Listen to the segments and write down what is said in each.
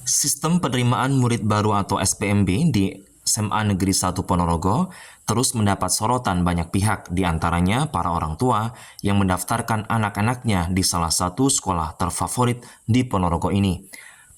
Sistem penerimaan murid baru atau SPMB di SMA Negeri 1 Ponorogo terus mendapat sorotan banyak pihak, diantaranya para orang tua yang mendaftarkan anak-anaknya di salah satu sekolah terfavorit di Ponorogo ini.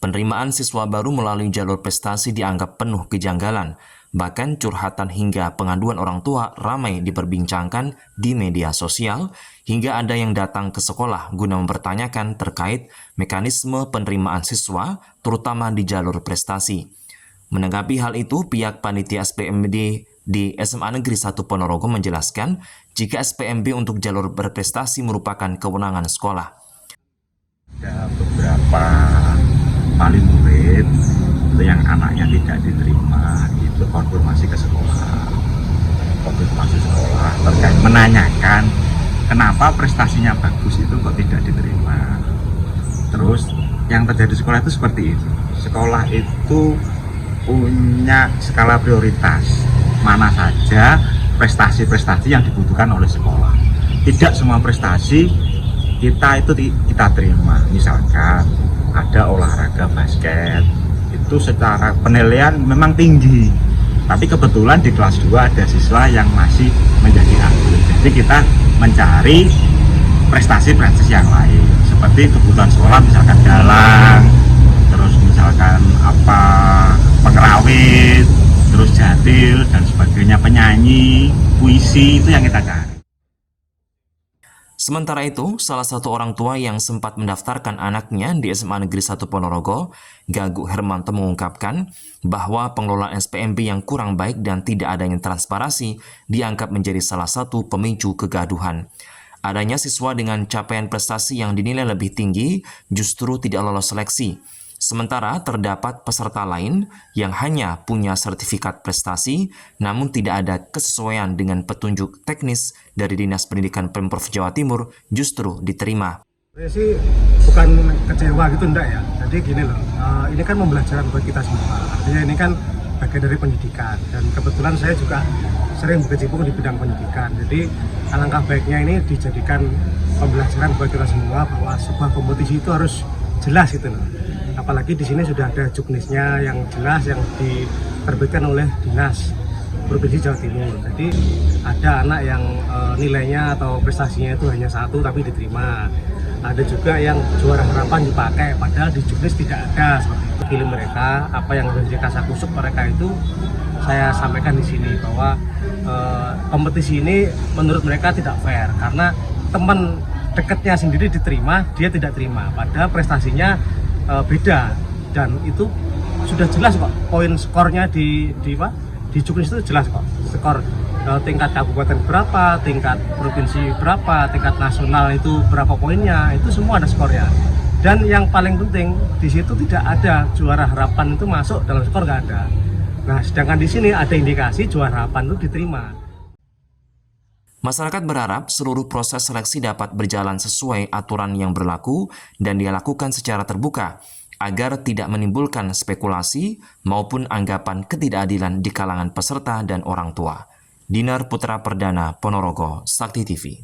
Penerimaan siswa baru melalui jalur prestasi dianggap penuh kejanggalan. Bahkan curhatan hingga pengaduan orang tua ramai diperbincangkan di media sosial, hingga ada yang datang ke sekolah guna mempertanyakan terkait mekanisme penerimaan siswa, terutama di jalur prestasi. Menanggapi hal itu, pihak panitia SPMB di SMA Negeri 1 Ponorogo menjelaskan jika SPMB untuk jalur berprestasi merupakan kewenangan sekolah. Ada beberapa wali murid yang anaknya tidak diterima, itu konfirmasi ke sekolah, terkait menanyakan kenapa prestasinya bagus itu kok tidak diterima. Terus yang terjadi di sekolah itu seperti itu. Sekolah itu punya skala prioritas, mana saja prestasi-prestasi yang dibutuhkan oleh sekolah. Tidak semua prestasi kita terima. Misalkan ada olahraga basket, itu secara penilaian memang tinggi, tapi kebetulan di kelas 2 ada siswa yang masih menjadi atlet. Jadi kita mencari prestasi-prestasi yang lain, seperti kebutuhan sekolah, misalkan dalang, terus misalkan pengerawit, terus jadil dan sebagainya, penyanyi, puisi, itu yang kita cari. Sementara itu, salah satu orang tua yang sempat mendaftarkan anaknya di SMA Negeri 1 Ponorogo, Gaguk Hermanto, mengungkapkan bahwa pengelolaan SPMB yang kurang baik dan tidak adanya transparansi dianggap menjadi salah satu pemicu kegaduhan. Adanya siswa dengan capaian prestasi yang dinilai lebih tinggi justru tidak lolos seleksi. Sementara terdapat peserta lain yang hanya punya sertifikat prestasi namun tidak ada kesesuaian dengan petunjuk teknis dari Dinas Pendidikan Pemprov Jawa Timur justru diterima. Saya sih bukan kecewa gitu, enggak ya. Jadi gini loh, ini kan pembelajaran buat kita semua. Artinya ini kan bagian dari pendidikan, dan kebetulan saya juga sering berkecimpung di bidang pendidikan. Jadi alangkah baiknya ini dijadikan pembelajaran buat kita semua bahwa sebuah kompetisi itu harus jelas gitu loh. Apalagi di sini sudah ada juknisnya yang jelas yang diterbitkan oleh Dinas Provinsi Jawa Timur. Jadi ada anak yang nilainya atau prestasinya itu hanya 1 tapi diterima. Ada juga yang juara harapan dipakai padahal di juknis tidak ada. Seperti itu pilih mereka, apa yang menjadi kasakusuk mereka itu saya sampaikan di sini bahwa kompetisi ini menurut mereka tidak fair karena teman dekatnya sendiri diterima, dia tidak terima. Padahal prestasinya beda, dan itu sudah jelas kok, poin skornya di juknis itu jelas kok, skor tingkat kabupaten berapa, tingkat provinsi berapa, tingkat nasional itu berapa poinnya, itu semua ada skornya. Dan yang paling penting di situ tidak ada juara harapan itu masuk dalam skor, nggak ada. Nah, sedangkan di sini ada indikasi juara harapan itu diterima. Masyarakat berharap seluruh proses seleksi dapat berjalan sesuai aturan yang berlaku dan dilakukan secara terbuka agar tidak menimbulkan spekulasi maupun anggapan ketidakadilan di kalangan peserta dan orang tua. Dinar Putra Perdana, Ponorogo, Sakti TV.